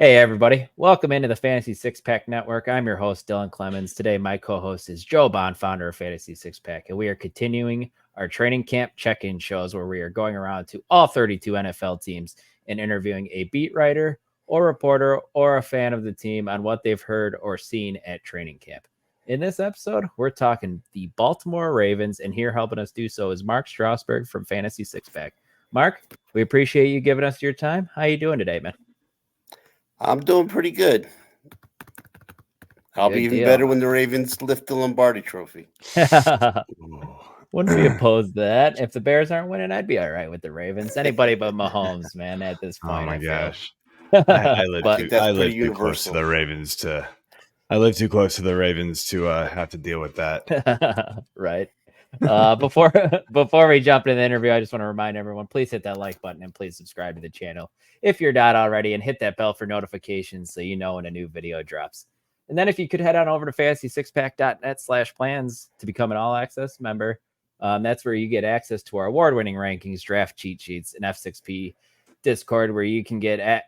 Hey, everybody. Welcome into the Fantasy Six Pack Network. I'm your host, Dylan Clemons. Today, my co host is Joe Bond, founder of Fantasy Six Pack, and we are continuing our training camp check in shows where we are going around to all 32 NFL teams and interviewing a beat writer or reporter or a fan of the team on what they've heard or seen at training camp. In this episode, we're talking the Baltimore Ravens, and here helping us do so is Mark Strausberg from Fantasy Six Pack. Mark, we appreciate you giving us your time. How you doing today, man? I'm doing pretty good. I'll be even better when the Ravens lift the Lombardi trophy. Wouldn't be opposed to that. If the Bears aren't winning, I'd be all right with the Ravens. Anybody but Mahomes, man, at this point. Oh my gosh. I live too close to the Ravens to have to deal with that. Right. Before we jump into the interview, I just want to remind everyone, please hit that like button and please subscribe to the channel if you're not already, and hit that bell for notifications so you know when a new video drops. And then if you could head on over to fantasy6pack.net/plans to become an all access member, that's where you get access to our award-winning rankings, draft cheat sheets, and F6P Discord, where you can get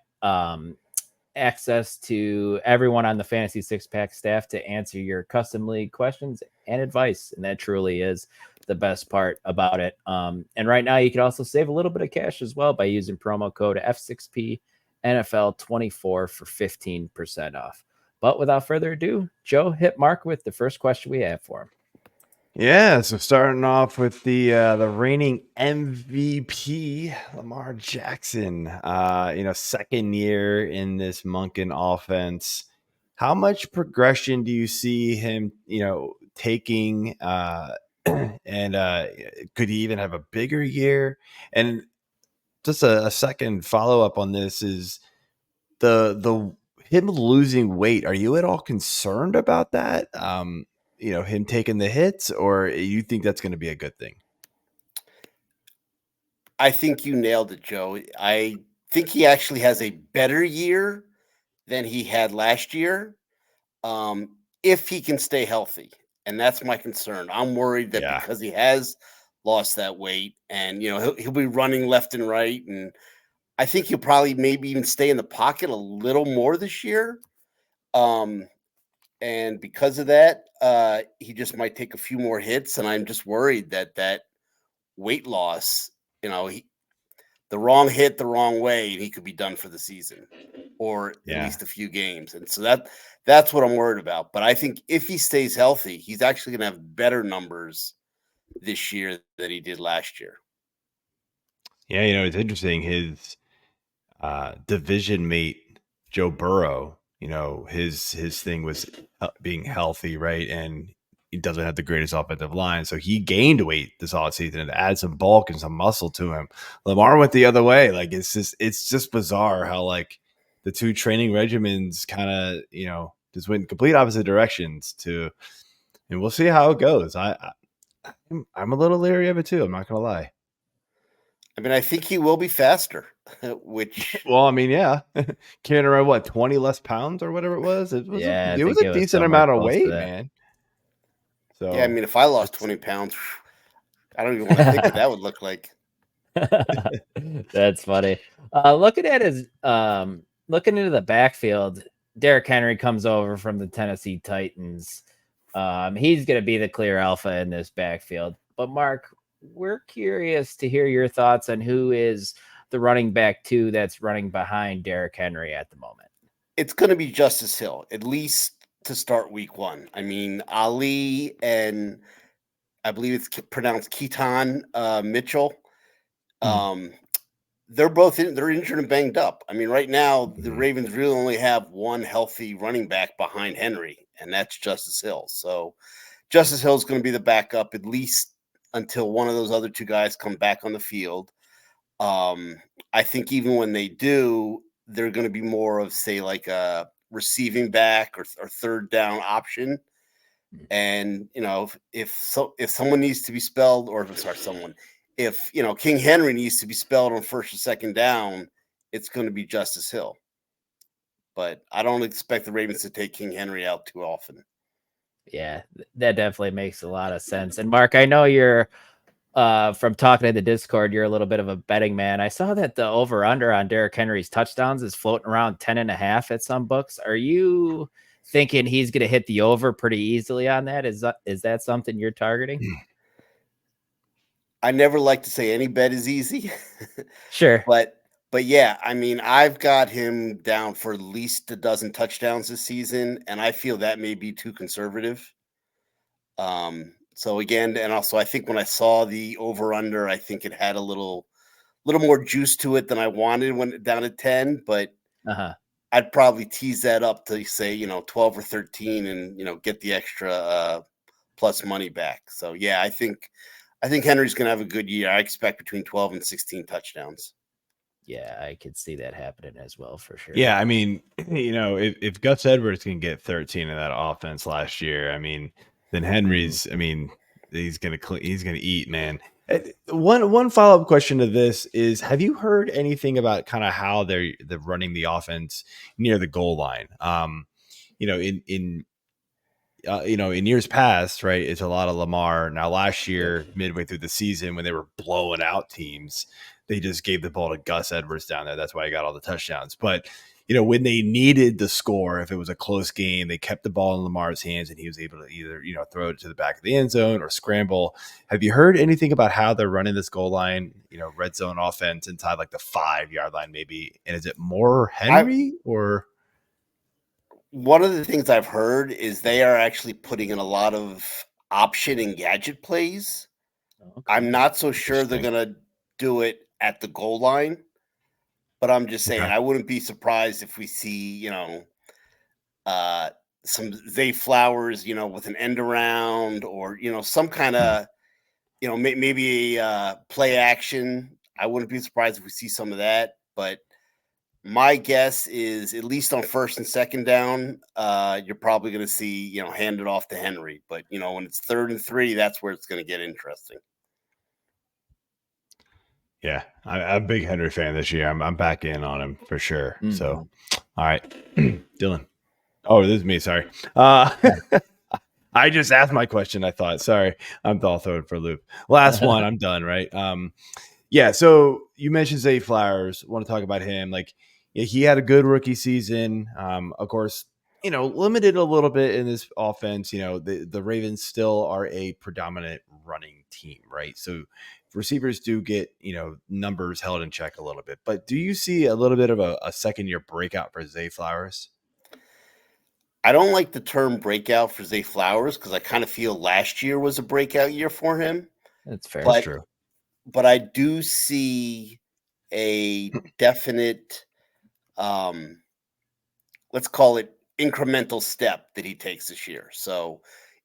access to everyone on the Fantasy Six Pack staff to answer your custom league questions and advice. And that truly is the best part about it. And right now you can also save a little bit of cash as well by using promo code F6P NFL24 for 15% off. But without further ado, Joe, hit Mark with the first question we have for him. Yeah, so starting off with the reigning MVP, Lamar Jackson, second year in this Monken offense. How much progression do you see him, taking, and could he even have a bigger year? And just a second follow-up on this is the him losing weight. Are you at all concerned about that? Him taking the hits, or you think that's going to be a good thing? I think you nailed it, Joe. I think he actually has a better year than he had last year, if he can stay healthy. And that's my concern. I'm worried that because he has lost that weight and, he'll be running left and right. And I think he'll probably maybe even stay in the pocket a little more this year. And because of that, he just might take a few more hits. And I'm just worried that weight loss, the wrong hit the wrong way, and he could be done for the season or at least a few games. And so that's what I'm worried about. But I think if he stays healthy, he's actually going to have better numbers this year than he did last year. Yeah, it's interesting. His division mate, Joe Burrow, his thing was being healthy, right? And he doesn't have the greatest offensive line. So he gained weight this offseason and added some bulk and some muscle to him. Lamar went the other way. Like, it's just bizarre how, like, the two training regimens kind of, just went in complete opposite directions and we'll see how it goes. I'm a little leery of it too. I'm not going to lie. I mean, I think he will be faster, which... Well, I mean, yeah. Carrying around, 20 less pounds or whatever it was? It was a decent amount of weight, man. So yeah, I mean, if I lost 20 pounds, I don't even want to think what that would look like. That's funny. Looking into the backfield, Derrick Henry comes over from the Tennessee Titans. He's going to be the clear alpha in this backfield. But Mark, we're curious to hear your thoughts on who is the running back 2 that's running behind Derrick Henry at the moment. It's going to be Justice Hill, at least to start week 1. I mean, Ali and I believe it's pronounced Keaton Mitchell. They're both they're injured and banged up. I mean, right now the Ravens really only have one healthy running back behind Henry, and that's Justice Hill. So Justice Hill is going to be the backup at least until one of those other 2 guys come back on the field. I think even when they do, they're going to be more of, say, like a receiving back or third down option. And, if someone needs to be spelled, or if King Henry needs to be spelled on first or second down, it's going to be Justice Hill. But I don't expect the Ravens to take King Henry out too often. Yeah, that definitely makes a lot of sense. And Mark, I know you're from talking to the Discord, you're a little bit of a betting man. I saw that the over/under on Derrick Henry's touchdowns is floating around 10.5 at some books. Are you thinking he's going to hit the over pretty easily on that? Is that something you're targeting? I never like to say any bet is easy. Sure. But yeah, I mean, I've got him down for at least a dozen touchdowns this season, and I feel that may be too conservative. So again, and also I think when I saw the over under, I think it had a little more juice to it than I wanted when down to 10, but I'd probably tease that up to say, 12 or 13 and, get the extra plus money back. So yeah, I think Henry's going to have a good year. I expect between 12 and 16 touchdowns. Yeah, I could see that happening as well for sure. Yeah, I mean, if Gus Edwards can get 13 in that offense last year, I mean, then Henry's, I mean, he's gonna eat, man. One follow up question to this is: have you heard anything about kind of how they're running the offense near the goal line? In years past, right, it's a lot of Lamar. Now, last year, midway through the season, when they were blowing out teams, they just gave the ball to Gus Edwards down there. That's why he got all the touchdowns. But, when they needed the score, if it was a close game, they kept the ball in Lamar's hands and he was able to either, throw it to the back of the end zone or scramble. Have you heard anything about how they're running this goal line, red zone offense inside like the 5-yard line maybe? And is it more Henry or... One of the things I've heard is they are actually putting in a lot of option and gadget plays. Okay. I'm not so sure they're going to do it at the goal line, but I'm just saying, I wouldn't be surprised if we see, some Zay Flowers, with an end around or, some kind of, maybe a play action. I wouldn't be surprised if we see some of that, but my guess is at least on first and second down, you're probably going to see, hand it off to Henry. But, when it's 3rd and 3, that's where it's going to get interesting. Yeah, I'm a big Henry fan this year. I'm back in on him for sure. Mm-hmm. So, all right, Dylan. Oh, this is me. Sorry. I just asked my question. I thought, sorry, I'm all thrown for a loop. Last one, I'm done. Right. Yeah. So you mentioned Zay Flowers. Want to talk about him? Like, he had a good rookie season. Of course, limited a little bit in this offense. The Ravens still are a predominant running team, right? So receivers do get, numbers held in check a little bit. But do you see a little bit of a second-year breakout for Zay Flowers? I don't like the term breakout for Zay Flowers because I kind of feel last year was a breakout year for him. That's fair. That's true. But I do see a definite, let's call it incremental step that he takes this year. So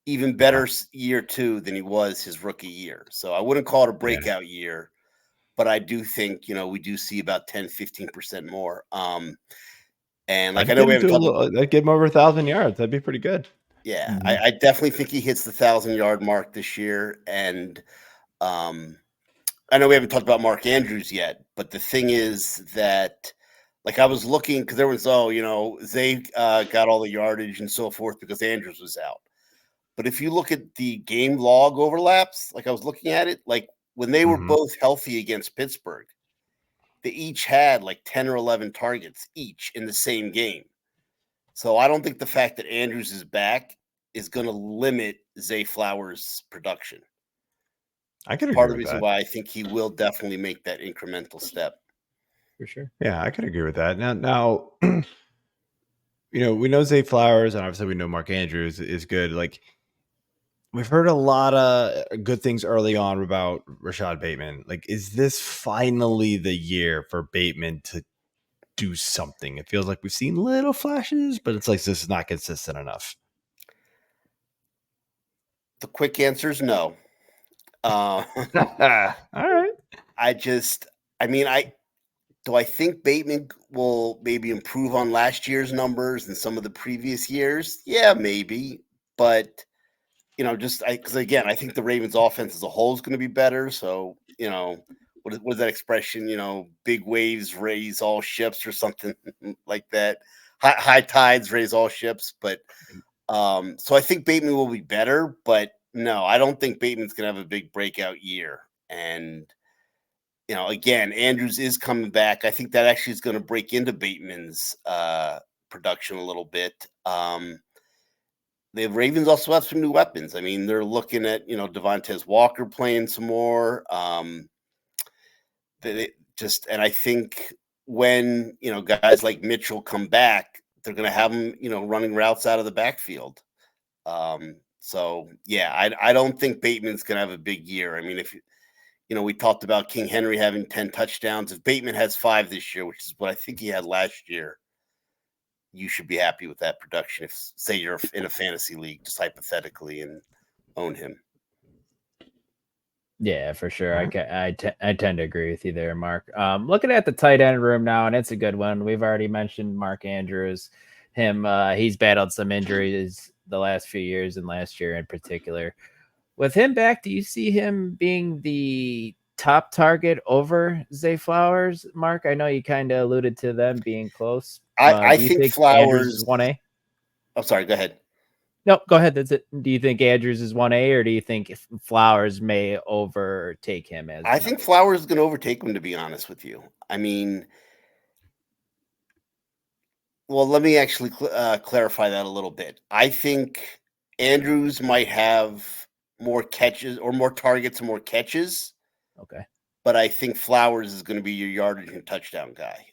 even better year 2 than he was his rookie year. So I wouldn't call it a breakout year, but I do think, we do see about 10, 15% more. And like I know we haven't talked I'd give him over 1,000 yards. That'd be pretty good. Yeah, mm-hmm. I definitely think he hits the 1,000-yard mark this year. And I know we haven't talked about Mark Andrews yet, but the thing is that, like, I was looking because there was, Zay got all the yardage and so forth because Andrews was out. But if you look at the game log overlaps, like I was looking at it, like when they were both healthy against Pittsburgh, they each had like 10 or 11 targets each in the same game. So I don't think the fact that Andrews is back is going to limit Zay Flowers' production. I could agree part of the with reason that. why I think he will definitely make that incremental step. For sure. Yeah, I could agree with that. Now, we know Zay Flowers, and obviously we know Mark Andrews is good. Like, we've heard a lot of good things early on about Rashad Bateman. Like, is this finally the year for Bateman to do something? It feels like we've seen little flashes, but it's like this is not consistent enough. The quick answer is no. All right. I think Bateman will maybe improve on last year's numbers and some of the previous years? Yeah, maybe. But, because again, I think the Ravens offense as a whole is going to be better. So, what is that expression? Big waves raise all ships or something like that. High tides raise all ships. But so I think Bateman will be better. But no, I don't think Bateman's going to have a big breakout year. And, again, Andrews is coming back. I think that actually is going to break into Bateman's production a little bit. The Ravens also have some new weapons. I mean, they're looking at, Devontae Walker playing some more. And I think when, guys like Mitchell come back, they're going to have them, running routes out of the backfield. So yeah, I don't think Bateman's going to have a big year. I mean, if we talked about King Henry having 10 touchdowns. If Bateman has 5 this year, which is what I think he had last year, you should be happy with that production. If, say, you're in a fantasy league, just hypothetically, and own him. Yeah, for sure. I tend to agree with you there, Mark. Looking at the tight end room now, and it's a good one. We've already mentioned Mark Andrews. He's battled some injuries the last few years and last year in particular. With him back, do you see him being the top target over Zay Flowers, Mark? I know you kind of alluded to them being close. I do you think Andrews Flowers is 1A? I'm sorry, go ahead. No, go ahead. That's it. Do you think Andrews is 1A, or do you think Flowers may overtake him as I think Flowers is going to overtake him, to be honest with you. I mean, well, let me actually clarify that a little bit. I think Andrews might have more catches or more targets and more catches. Okay. But I think Flowers is going to be your yardage and touchdown guy.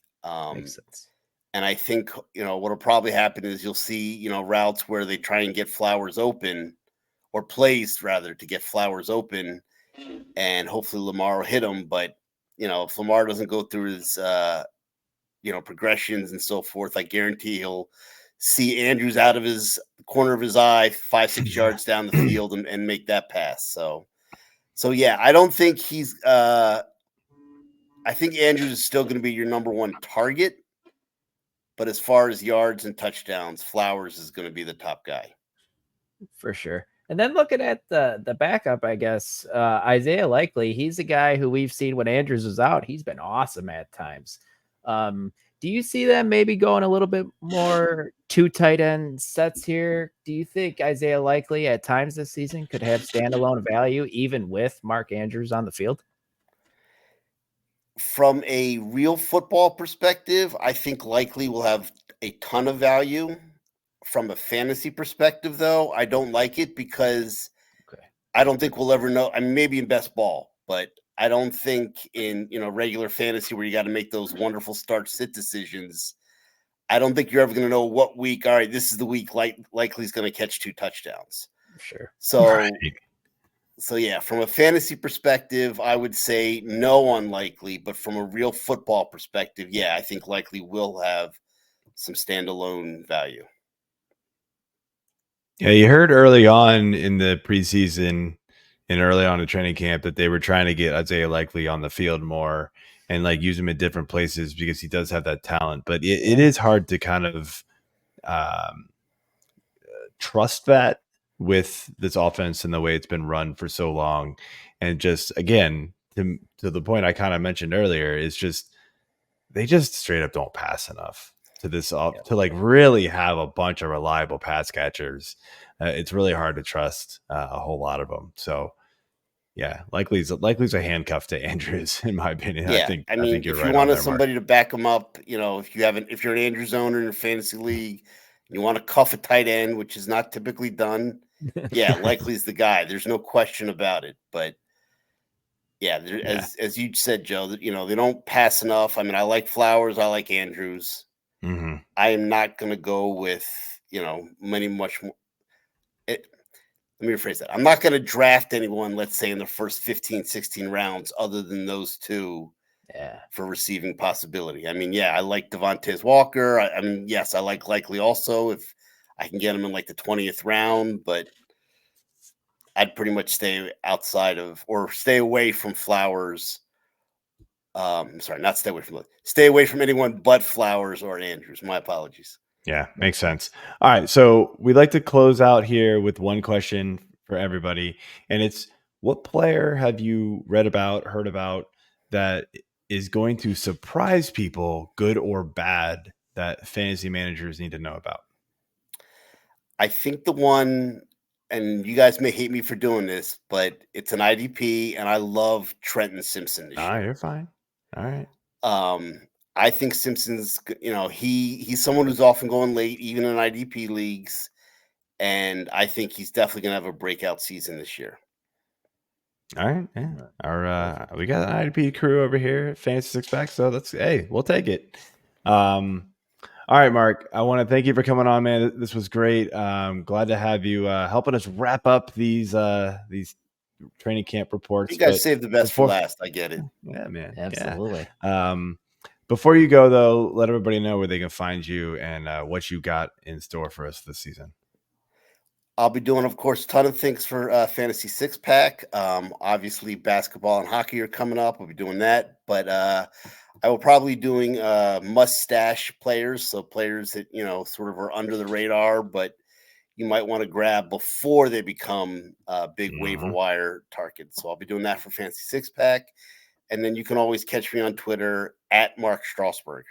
Makes sense. And I think, what'll probably happen is you'll see, routes where they try and get Flowers open, or plays rather to get Flowers open, and hopefully Lamar will hit him. But, if Lamar doesn't go through his, progressions and so forth, I guarantee he'll see Andrews out of his corner of his eye, 5-6 yards down the field and make that pass. So yeah, I don't think he's I think Andrews is still going to be your number one target, but as far as yards and touchdowns, Flowers is going to be the top guy. For sure. And then looking at the backup, I guess, Isaiah Likely, he's a guy who we've seen when Andrews was out. He's been awesome at times. Do you see them maybe going a little bit more 2 tight end sets here? Do you think Isaiah Likely at times this season could have standalone value even with Mark Andrews on the field? From a real football perspective, I think Likely will have a ton of value. From a fantasy perspective, though, I don't like it because I don't think we'll ever know. I mean, maybe in best ball, but I don't think in regular fantasy where you got to make those wonderful start-sit decisions. I don't think you're ever going to know what week. All right, this is the week Likely's going to catch 2 touchdowns. Sure. So yeah, from a fantasy perspective, I would say no on Likely, but from a real football perspective, yeah, I think Likely will have some standalone value. Yeah, you heard early on in the preseason and early on in training camp that they were trying to get Isaiah Likely on the field more and use him in different places because he does have that talent. But it is hard to kind of trust that with this offense and the way it's been run for so long. And just, again, to the point I kind of mentioned earlier, is just they just straight up don't pass enough to this to really have a bunch of reliable pass catchers. It's really hard to trust a whole lot of them. So yeah, likely's a handcuff to Andrews, in my opinion. Yeah, I think you're if right. You wanted somebody to back him up, if you're an Andrews owner in your fantasy league, you want to cuff a tight end, which is not typically done. Yeah, Likely's the guy. There's no question about it. But yeah, as you said, Joe, that they don't pass enough. I mean, I like Flowers, I like Andrews. Mm-hmm. I am not going to go with much more. Let me rephrase that. I'm not going to draft anyone, let's say, in the first 15, 16 rounds other than those 2 for receiving possibility. I mean, yeah, I like Devontae Walker. I mean, yes, I like Likely also if I can get him in the 20th round, but I'd pretty much stay away from Flowers. Sorry, not stay away from stay away from anyone but Flowers or Andrews. My apologies. Yeah, makes sense. All right, so we'd like to close out here with one question for everybody, and it's: what player have you heard about that is going to surprise people, good or bad, that fantasy managers need to know about? I think the one and you guys may hate me for doing this, but it's an IDP, and I love Trenton Simpson this year. You're fine. All right. I think Simpson's, he's someone who's often going late, even in IDP leagues, and I think he's definitely going to have a breakout season this year. All right. Yeah. We got an IDP crew over here at Fantasy Six Pack, so we'll take it. All right, Mark, I want to thank you for coming on, man. This was great. Glad to have you helping us wrap up these training camp reports. You guys saved the best for last. I get it. Yeah, man. Absolutely. Yeah. Before you go, though, let everybody know where they can find you and what you got in store for us this season. I'll be doing, of course, a ton of things for Fantasy Six Pack. Obviously, basketball and hockey are coming up. We'll be doing that, but I will probably be doing mustache players, so players that sort of are under the radar, but you might want to grab before they become big waiver wire targets. So I'll be doing that for Fantasy Six Pack, and then you can always catch me on Twitter at Mark Strausberg.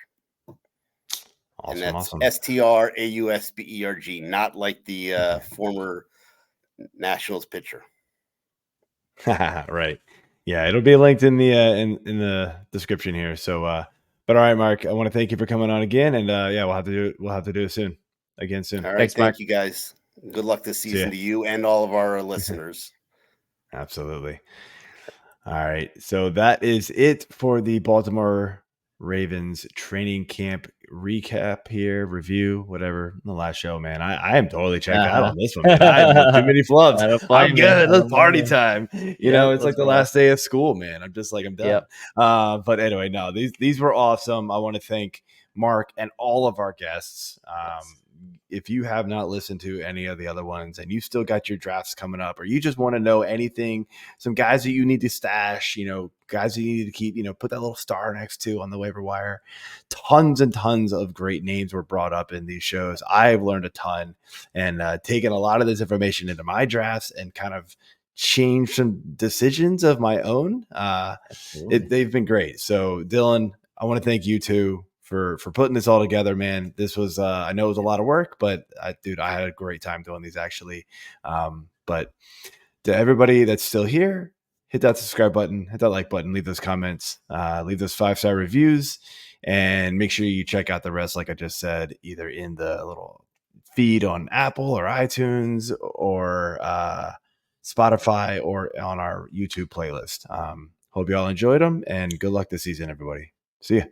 Awesome, and that's awesome. STRAUSBERG, not like the former Nationals pitcher. Right. Yeah, it'll be linked in the in the description here. So, but all right, Mark, I want to thank you for coming on again, and we'll have to do it soon. All right, thanks, Mark. Thank you, guys. Good luck this season to you and all of our listeners. Absolutely. All right, so that is it for the Baltimore Ravens training camp recap here, review, whatever. The last show, man. I am totally checked out on this one, man. I have too many flubs. I'm good. Let's party time. It's like the last day of school, man. I'm done. Yep. But anyway, no, these were awesome. I want to thank Mark and all of our guests. If you have not listened to any of the other ones and you still got your drafts coming up, or you just want to know anything, some guys that you need to stash, guys that you need to keep, put that little star next to on the waiver wire. Tons and tons of great names were brought up in these shows. I've learned a ton and taken a lot of this information into my drafts and kind of changed some decisions of my own. They've been great. So Dylan, I want to thank you too for putting this all together, man. This was, I know it was a lot of work, but I had a great time doing these actually. But to everybody that's still here, hit that subscribe button, hit that like button, leave those comments, leave those 5-star reviews, and make sure you check out the rest, like I just said, either in the little feed on Apple or iTunes or Spotify or on our YouTube playlist. Hope you all enjoyed them, and good luck this season, everybody. See ya.